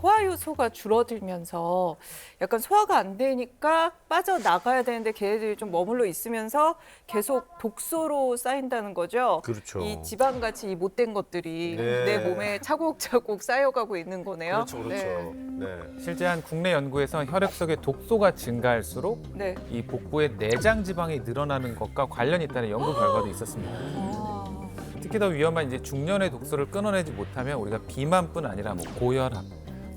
소화 요소가 줄어들면서 약간 소화가 안 되니까 빠져나가야 되는데 걔네들이 좀 머물러 있으면서 계속 독소로 쌓인다는 거죠. 그렇죠. 이 지방같이 이 못된 것들이 네. 내 몸에 차곡차곡 쌓여가고 있는 거네요. 그렇죠, 그렇죠. 네. 실제 한 국내 연구에서 혈액 속의 독소가 증가할수록 네. 이 복부의 내장 지방이 늘어나는 것과 관련이 있다는 연구 결과도 있었습니다. 특히 더 위험한 이제 중년의 독소를 끊어내지 못하면 우리가 비만뿐 아니라 뭐 고혈압,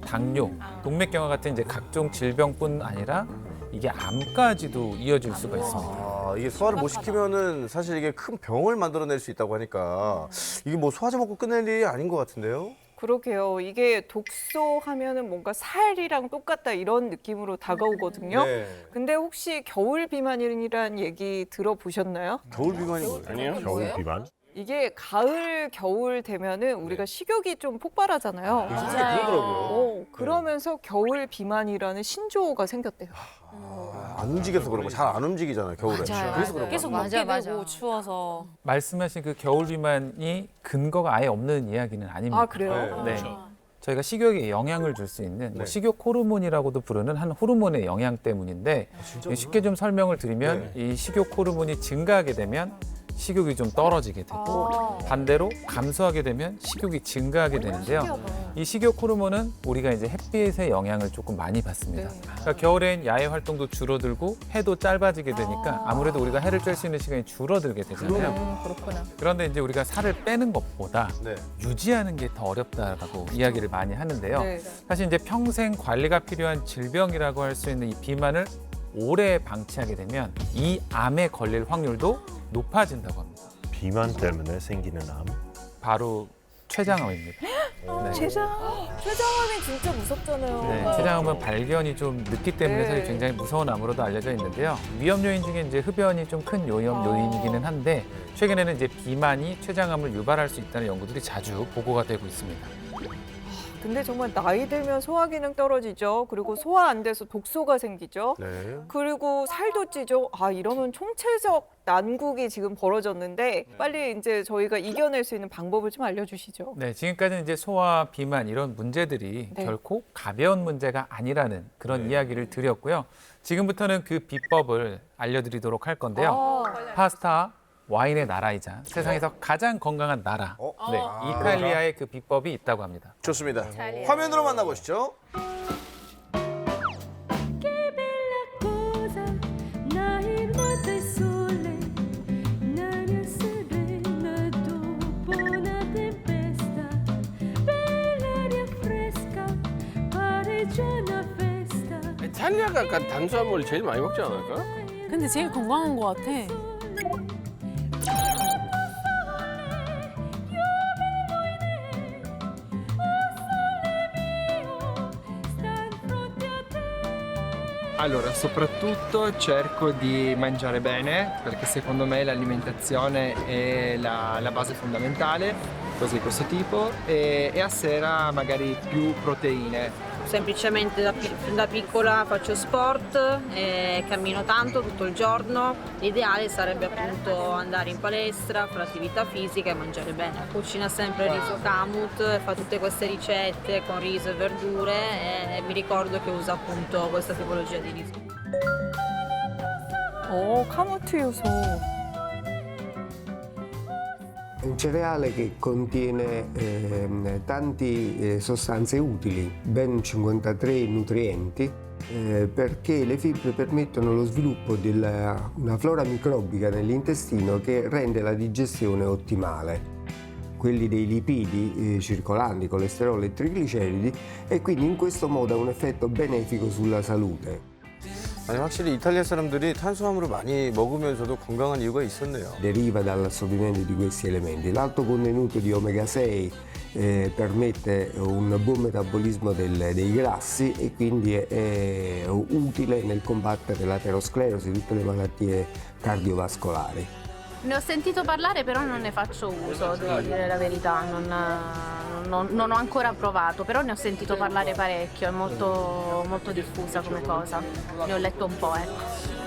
당뇨, 동맥경화 같은 이제 각종 질병뿐 아니라 이게 암까지도 이어질 수가 있습니다. 아, 이게 소화를 못 시키면은 사실 이게 큰 병을 만들어낼 수 있다고 하니까 이게 뭐 소화제 먹고 끝낼 일이 아닌 것 같은데요? 그러게요. 이게 독소 하면은 뭔가 살이랑 똑같다 이런 느낌으로 다가오거든요. 네. 근데 혹시 겨울 비만이라는 얘기 들어보셨나요? 겨울 비만이 뭐예요? 아니요? 겨울 비만? 이게 가을, 겨울 되면은 우리가 식욕이 좀 폭발하잖아요. 솔직히 그러더라고요. 그러면서 겨울 비만이라는 신조어가 생겼대요. 안 움직여서 그런 거 잘 안 움직이잖아요, 겨울에. 그래서 그런 거 계속 먹게 되고 추워서. 말씀하신 그 겨울 비만이 근거가 아예 없는 이야기는 아닙니다. 아, 그래요? 네. 저희가 식욕에 영향을 줄 수 있는 뭐 네. 식욕 호르몬이라고도 부르는 한 호르몬의 영향 때문인데 쉽게 좀 설명을 드리면 이 식욕 호르몬이 증가하게 되면 식욕이 좀 떨어지게 되고 반대로 감소하게 되면 식욕이 증가하게 되는데요. 이 식욕 호르몬은 우리가 이제 햇빛의 영향을 조금 많이 받습니다. 네. 그러니까 겨울엔 야외 활동도 줄어들고 해도 짧아지게 되니까 아무래도 우리가 해를 쬐 수 있는 시간이 줄어들게 되잖아요. 그렇구나. 그런데 이제 우리가 살을 빼는 것보다 네. 유지하는 게 더 어렵다라고 이야기를 많이 하는데요. 네. 사실 이제 평생 관리가 필요한 질병이라고 할 수 있는 이 비만을 오래 방치하게 되면 이 암에 걸릴 확률도 높아진다고 합니다. 비만 때문에 생기는 암? 바로 췌장암입니다. 네. 췌장암이 진짜 무섭잖아요. 네, 췌장암은 발견이 좀 늦기 때문에 네. 사실 굉장히 무서운 암으로도 알려져 있는데요. 위험 요인 중에 이제 흡연이 좀 큰 위험 요인이기는 한데 최근에는 이제 비만이 췌장암을 유발할 수 있다는 연구들이 자주 보고가 되고 있습니다. 근데 정말 나이 들면 소화 기능 떨어지죠. 그리고 소화 안 돼서 독소가 생기죠. 네. 그리고 살도 찌죠. 아, 이러면 총체적 난국이 지금 벌어졌는데 빨리 이제 저희가 이겨낼 수 있는 방법을 좀 알려주시죠. 네, 지금까지는 이제 소화, 비만 이런 문제들이 네. 결코 가벼운 문제가 아니라는 그런 이야기를 드렸고요. 지금부터는 그 비법을 알려드리도록 할 건데요. 파스타, 와인의 나라이자 세상에서 가장 건강한 나라, 네, 이탈리아의 그 비법이 있다고 합니다. 좋습니다. 화면으로 만나보시죠. Che bella cosa, nahi ruota il sole, un'aria serena dopo una tempesta, bella aria fresca, pareggia una festa. 이탈리아가 약간 탄수화물을 제일 많이 먹지 않을까? 근데 제일 건강한 것 같아. Allora, soprattutto cerco di mangiare bene, perché secondo me l'alimentazione è la base fondamentale, cose di questo tipo, e a sera magari più proteine. Semplicemente da piccola faccio sport, cammino tanto tutto il giorno. L'ideale sarebbe appunto andare in palestra, fare attività fisica e mangiare bene. Cucina sempre il riso Kamut, fa tutte queste ricette con riso e verdure e mi ricordo che usa appunto questa tipologia di riso. 카모트 요소. È un cereale che contiene tante sostanze utili, ben 53 nutrienti, perché le fibre permettono lo sviluppo di una flora microbica nell'intestino che rende la digestione ottimale. Quelli dei lipidi circolanti, colesterolo e trigliceridi, e quindi in questo modo ha un effetto benefico sulla salute. 아니, 확실히 이탈리아 사람들이 탄수화물을 많이 먹으면서도 건강한 이유가 있었네요. Deriva dall'assorbimento di questi elementi. L'alto contenuto di omega 6 permette un buon metabolismo dei grassi e quindi è utile nel combattere l'aterosclerosi e tutte le malattie cardiovascolari. Ne ho sentito parlare, però non ne faccio uso, devo dire la verità, non ho ancora provato, però ne ho sentito parlare parecchio, è molto, molto diffusa come cosa, ne ho letto un po', ecco.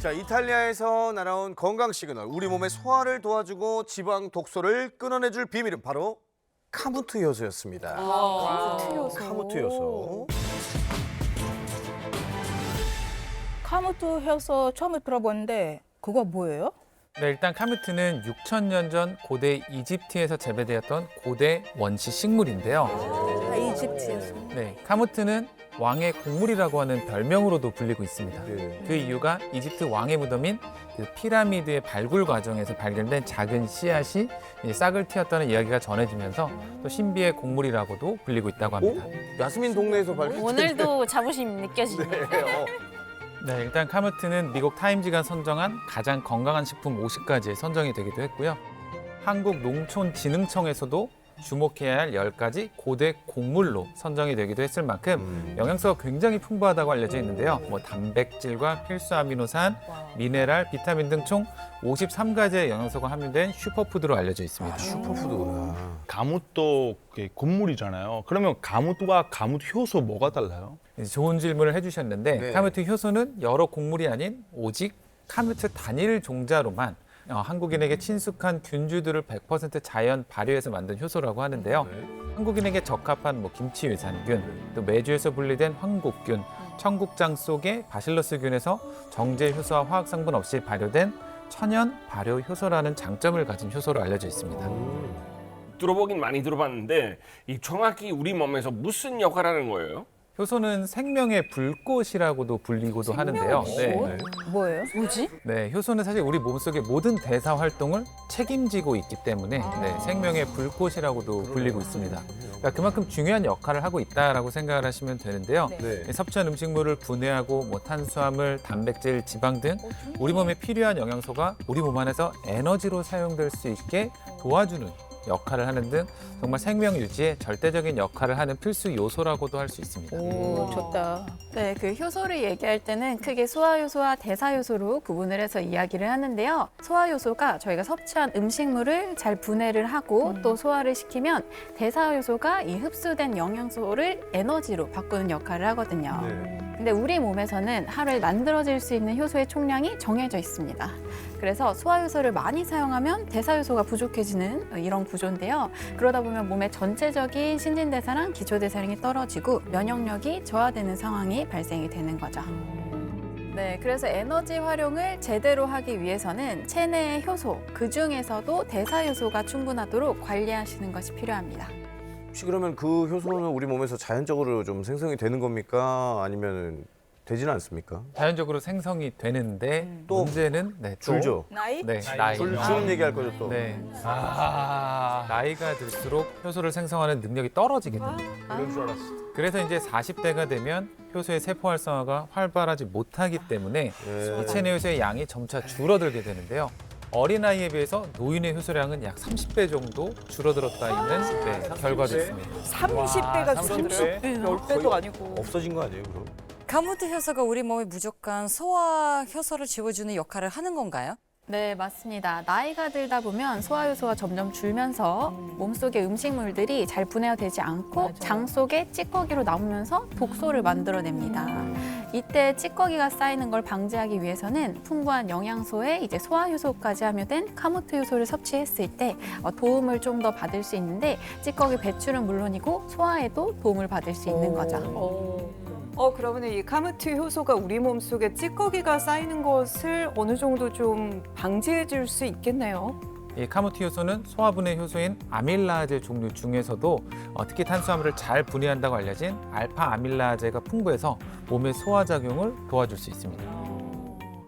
자, 이탈리아에서 날아온 건강 시그널. 우리 몸의 소화를 도와주고 지방 독소를 끊어내줄 비밀은 바로 카무트 효소였습니다. 카무트 효소. 카무트 효소. 카무트 효소 처음 들어보는데 그거 뭐예요? 네, 일단 카무트는 6,000년 전 고대 이집트에서 재배되었던 고대 원시 식물인데요. 이집트에서. 네, 카무트는 왕의 곡물이라고 하는 별명으로도 불리고 있습니다. 네. 그 이유가 이집트 왕의 무덤인 그 피라미드의 발굴 과정에서 발견된 작은 씨앗이 이제 싹을 틔웠다는 이야기가 전해지면서 또 신비의 곡물이라고도 불리고 있다고 합니다. 야스민 동네에서 발견된. 오늘도 자부심 느껴지네요. 네, 일단 카무트는 미국 타임지가 선정한 가장 건강한 식품 50가지에 선정이 되기도 했고요. 한국농촌진흥청에서도 주목해야 할 10가지 고대 곡물로 선정이 되기도 했을 만큼 영양소가 굉장히 풍부하다고 알려져 있는데요. 뭐 단백질과 필수 아미노산, 미네랄, 비타민 등 총 53가지의 영양소가 함유된 슈퍼푸드로 알려져 있습니다. 슈퍼푸드구나. 가무도 곡물이잖아요. 그러면 가무와 가무트 효소 뭐가 달라요? 좋은 질문을 해주셨는데 네. 카무트 효소는 여러 곡물이 아닌 오직 카무트 단일 종자로만 한국인에게 친숙한 균주들을 100% 자연 발효해서 만든 효소라고 하는데요. 한국인에게 적합한 뭐 김치 유산균, 또 메주에서 분리된 황곡균, 청국장 속의 바실러스균에서 정제 효소와 화학 성분 없이 발효된 천연 발효 효소라는 장점을 가진 효소로 알려져 있습니다. 들어보긴 많이 들어봤는데 이 정확히 우리 몸에서 무슨 역할을 하는 거예요? 효소는 생명의 불꽃이라고도 불리고도 하는데요. 네. 뭐예요? 뭐지? 네, 효소는 사실 우리 몸속의 모든 대사 활동을 책임지고 있기 때문에 네, 생명의 불꽃이라고도 불리고 있습니다. 그러니까 그만큼 중요한 역할을 하고 있다라고 생각을 하시면 되는데요. 네. 섭취한 음식물을 분해하고 뭐 탄수화물, 단백질, 지방 등 우리 몸에 필요한 영양소가 우리 몸 안에서 에너지로 사용될 수 있게 도와주는 역할을 하는 등 정말 생명 유지에 절대적인 역할을 하는 필수 요소라고도 할 수 있습니다. 오, 좋다. 네, 그 효소를 얘기할 때는 크게 소화효소와 대사효소로 구분을 해서 이야기를 하는데요. 소화효소가 저희가 섭취한 음식물을 잘 분해를 하고 또 소화를 시키면 대사효소가 이 흡수된 영양소를 에너지로 바꾸는 역할을 하거든요. 근데 우리 몸에서는 하루에 만들어질 수 있는 효소의 총량이 정해져 있습니다. 그래서 소화효소를 많이 사용하면 대사효소가 부족해지는 이런 구조인데요. 그러다 보면 몸의 전체적인 신진대사랑 기초대사량이 떨어지고 면역력이 저하되는 상황이 발생이 되는 거죠. 네, 그래서 에너지 활용을 제대로 하기 위해서는 체내의 효소, 그중에서도 대사효소가 충분하도록 관리하시는 것이 필요합니다. 혹시 그러면 그 효소는 우리 몸에서 자연적으로 좀 생성이 되는 겁니까? 아니면 되지는 않습니까? 자연적으로 생성이 되는데 또 문제는 네, 또 줄죠. 나이? 네, 나이. 주는 얘기할 거죠 또. 네. 나이가 들수록 효소를 생성하는 능력이 떨어지게 됩니다. 그런 줄 알았어. 그래서 이제 40대가 되면 효소의 세포 활성화가 활발하지 못하기 때문에 이 체내 효소의 양이 점차 줄어들게 되는데요. 어린아이에 비해서 노인의 효소량은 약 30배 정도 줄어들었다 있는 네, 결과도 있습니다. 30배가 줄어들어요? 10배도 아니고. 없어진 거 아니에요 그럼? 카무트 효소가 우리 몸에 무조건 소화 효소를 지워주는 역할을 하는 건가요? 네, 맞습니다. 나이가 들다 보면 소화효소가 점점 줄면서 몸속의 음식물들이 잘 분해가 되지 않고 장 속에 찌꺼기로 남으면서 독소를 만들어냅니다. 이때 찌꺼기가 쌓이는 걸 방지하기 위해서는 풍부한 영양소에 이제 소화효소까지 함유된 카무트 효소를 섭취했을 때 도움을 좀 더 받을 수 있는데 찌꺼기 배출은 물론이고 소화에도 도움을 받을 수 있는 거죠. 그러면 이 카무트 효소가 우리 몸속에 찌꺼기가 쌓이는 것을 어느 정도 좀 방지해 줄 수 있겠네요. 이 카무트 효소는 소화분해 효소인 아밀라아제 종류 중에서도 특히 탄수화물을 잘 분해한다고 알려진 알파 아밀라아제가 풍부해서 몸의 소화 작용을 도와줄 수 있습니다.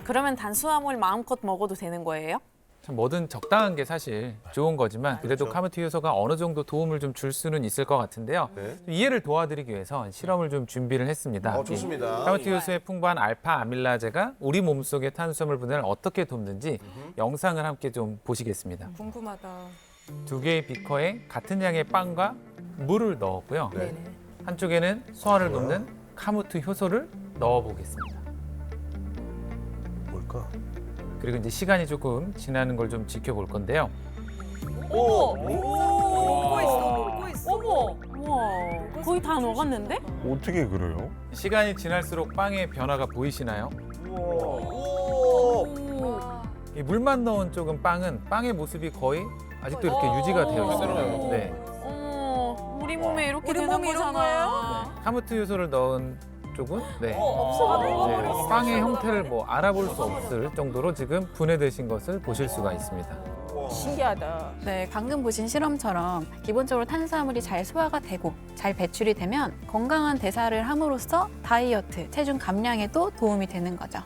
그러면 단수화물 마음껏 먹어도 되는 거예요? 참 뭐든 적당한 게 사실 좋은 거지만 그래도 카무트 효소가 어느 정도 도움을 좀 줄 수는 있을 것 같은데요. 네. 좀 이해를 도와드리기 위해서 실험을 좀 준비를 했습니다. 좋습니다. 카무트 효소에 풍부한 알파 아밀라아제가 우리 몸속의 탄수화물 분해를 어떻게 돕는지 영상을 함께 좀 보시겠습니다. 궁금하다. 2개의 비커에 같은 양의 빵과 물을 넣었고요. 네. 한쪽에는 소화를 돕는 카무트 효소를 넣어보겠습니다. 뭘까? 그리고 이제 시간이 조금 지나는 걸 좀 지켜볼 건데요. 녹고 있어. 어머! 우와, 거의 다 녹았는데? 어떻게 그래요? 시간이 지날수록 빵의 변화가 보이시나요? 이 물만 넣은 쪽은 빵의 모습이 거의 아직도 이렇게 유지가 되어 있어요. 네. 어머, 우리 몸에 이렇게 우리 되는 몸이 이런 거잖아요. 카무트 요소를 넣은 쪽은 네. 없어. 네, 빵의 형태를 뭐 알아볼 수 없을 정도로 지금 분해되신 것을 보실 수가 있습니다. 신기하다. 네, 방금 보신 실험처럼 기본적으로 탄수화물이 잘 소화가 되고 잘 배출이 되면 건강한 대사를 함으로써 다이어트, 체중 감량에도 도움이 되는 거죠.